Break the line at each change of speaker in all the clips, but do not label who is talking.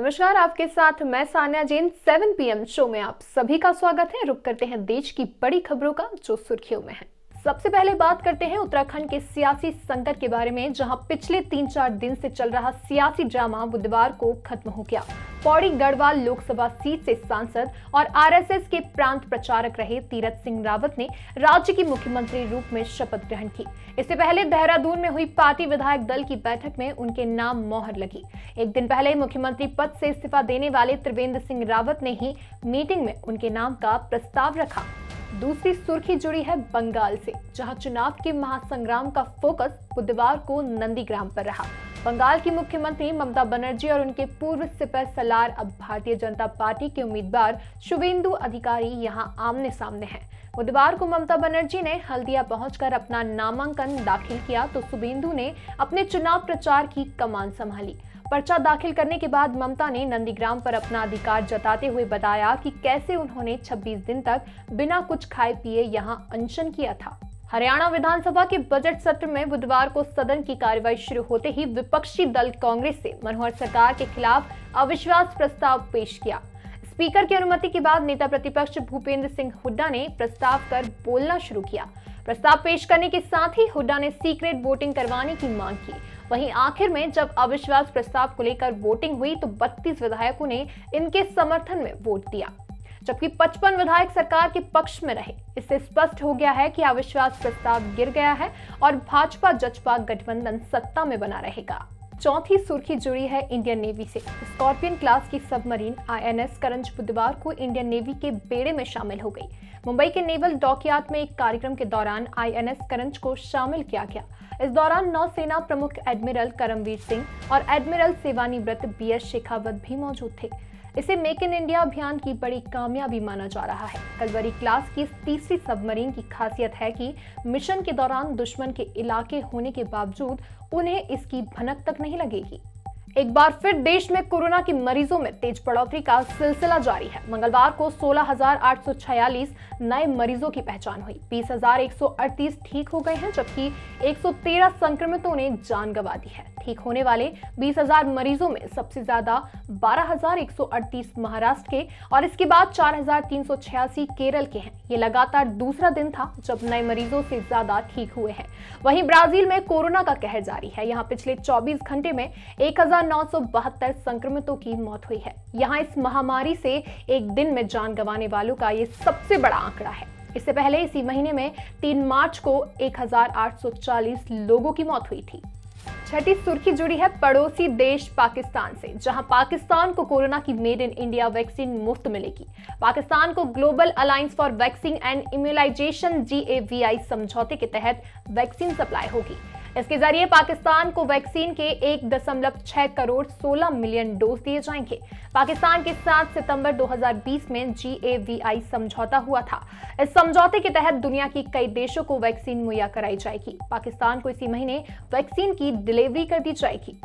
नमस्कार, आपके साथ मैं सान्या जैन। 7 PM शो में आप सभी का स्वागत है। रुक करते हैं देश की बड़ी खबरों का जो सुर्खियों में है। सबसे पहले बात करते हैं उत्तराखंड के सियासी संकट के बारे में, जहां पिछले 3-4 दिन से चल रहा सियासी ड्रामा बुधवार को खत्म हो गया। पौड़ी गढ़वाल लोकसभा सीट से सांसद और आरएसएस के प्रांत प्रचारक रहे तीरथ सिंह रावत ने राज्य की मुख्यमंत्री रूप में शपथ ग्रहण की। इससे पहले देहरादून में हुई पार्टी विधायक दल की बैठक में उनके नाम मोहर लगी। एक दिन पहले मुख्यमंत्री पद से इस्तीफा देने वाले त्रिवेंद्र सिंह रावत ने ही मीटिंग में उनके नाम का प्रस्ताव रखा। दूसरी सुर्खी जुड़ी है बंगाल से, जहां चुनाव के महासंग्राम का फोकस बुधवार को नंदीग्राम पर रहा। बंगाल की मुख्यमंत्री ममता बनर्जी और उनके पूर्व सिपह सलार अब भारतीय जनता पार्टी के उम्मीदवार शुवेंदु अधिकारी यहां आमने सामने हैं। बुधवार को ममता बनर्जी ने हल्दिया पहुंचकर अपना नामांकन दाखिल किया तो शुवेंदु ने अपने चुनाव प्रचार की कमान संभाली। पर्चा दाखिल करने के बाद ममता ने नंदीग्राम पर अपना अधिकार जताते हुए बताया कि कैसे उन्होंने 26 दिन तक बिना कुछ खाए पिए यहां अनशन किया था। हरियाणा विधानसभा के बजट सत्र में बुधवार को सदन की कार्यवाही शुरू होते ही विपक्षी दल कांग्रेस से मनोहर सरकार के खिलाफ अविश्वास प्रस्ताव पेश किया। स्पीकर की अनुमति के बाद नेता प्रतिपक्ष भूपेंद्र सिंह हुड्डा ने प्रस्ताव कर बोलना शुरू किया। प्रस्ताव पेश करने के साथ ही हुड्डा ने सीक्रेट वोटिंग करवाने की मांग की। वहीं आखिर में जब अविश्वास प्रस्ताव को लेकर वोटिंग हुई तो 32 विधायकों ने इनके समर्थन में वोट दिया, जबकि 55 विधायक सरकार के पक्ष में रहे। इससे स्पष्ट हो गया है कि अविश्वास प्रस्ताव गिर गया है और भाजपा जसपा गठबंधन सत्ता में बना रहेगा। चौथी सुर्खी जुड़ी है इंडियन नेवी से। स्कॉर्पियन क्लास की सबमरीन आईएनएस करंज बुधवार को इंडियन नेवी के बेड़े में शामिल हो गई। मुंबई के नेवल डॉकयार्ड में एक कार्यक्रम के दौरान आईएनएस करंज को शामिल किया गया। इस दौरान नौसेना प्रमुख एडमिरल करमवीर सिंह और एडमिरल सेवानिवृत्त बीएस शेखावत भी मौजूद थे। इसे मेक इन इंडिया अभियान की बड़ी कामयाबी माना जा रहा है। कलवरी क्लास की इस तीसरी सबमरीन की खासियत है कि मिशन के दौरान दुश्मन के इलाके होने के बावजूद उन्हें इसकी भनक तक नहीं लगेगी। एक बार फिर देश में कोरोना के मरीजों में तेज बढ़ोतरी का सिलसिला जारी है। मंगलवार को 16,846 नए मरीजों की पहचान हुई। 20,138 ठीक हो गए हैं, जबकि 113 संक्रमितों ने जान गंवा दी है। ठीक होने वाले 20,000 मरीजों में सबसे ज्यादा 12,138 महाराष्ट्र के और इसके बाद 4,386 केरल के हैं। ये लगातार दूसरा दिन था जब नए मरीजों से ज्यादा ठीक हुए हैं। वहीं ब्राजील में कोरोना का कहर जारी है। यहाँ पिछले 24 घंटे में 1,972 संक्रमितों की मौत हुई है। यहाँ इस महामारी से एक दिन में जान गंवाने वालों का ये सबसे बड़ा आंकड़ा है। इससे पहले इसी महीने में 3 मार्च को 1,840 लोगों की मौत हुई थी। छठी सुर्खी जुड़ी है पड़ोसी देश पाकिस्तान से, जहां पाकिस्तान को कोरोना की मेड इन इंडिया वैक्सीन मुफ्त मिलेगी। पाकिस्तान को global alliance for vaccine and immunization GAVI समझौते के तहत वैक्सीन सप्लाई होगी। इसके जरिए पाकिस्तान को वैक्सीन के 1.6 करोड़ 16 मिलियन डोज दिए जाएंगे। पाकिस्तान के साथ सितंबर 2020 में GAVI समझौता हुआ था। इस समझौते के तहत दुनिया की कई देशों को वैक्सीन मुहैया कराई जाएगी। पाकिस्तान को इसी महीने वैक्सीन की डिलीवरी कर दी जाएगी।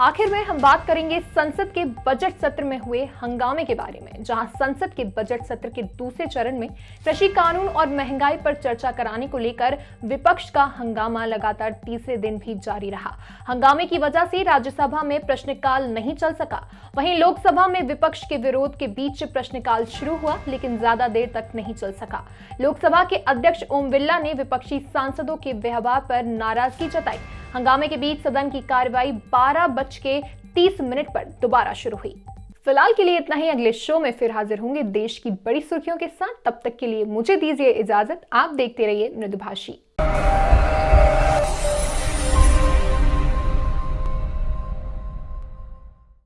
आखिर में हम बात करेंगे संसद के बजट सत्र में हुए हंगामे के बारे में, जहां संसद के बजट सत्र के दूसरे चरण में कृषि कानून और महंगाई पर चर्चा कराने को लेकर विपक्ष का हंगामा लगातार तीसरे दिन भी जारी रहा। हंगामे की वजह से राज्यसभा में प्रश्नकाल नहीं चल सका। वहीं लोकसभा में विपक्ष के विरोध के बीच प्रश्नकाल शुरू हुआ, लेकिन ज्यादा देर तक नहीं चल सका। लोकसभा के अध्यक्ष ओम बिरला ने विपक्षी सांसदों के व्यवहार पर नाराजगी जताई। हंगामे के बीच सदन की कार्यवाही 12:30 पर दोबारा शुरू हुई। फिलहाल के लिए इतना ही। अगले शो में फिर हाजिर होंगे देश की बड़ी सुर्खियों के साथ। तब तक के लिए मुझे दीजिए इजाजत। आप देखते रहिए मृदुभाषी।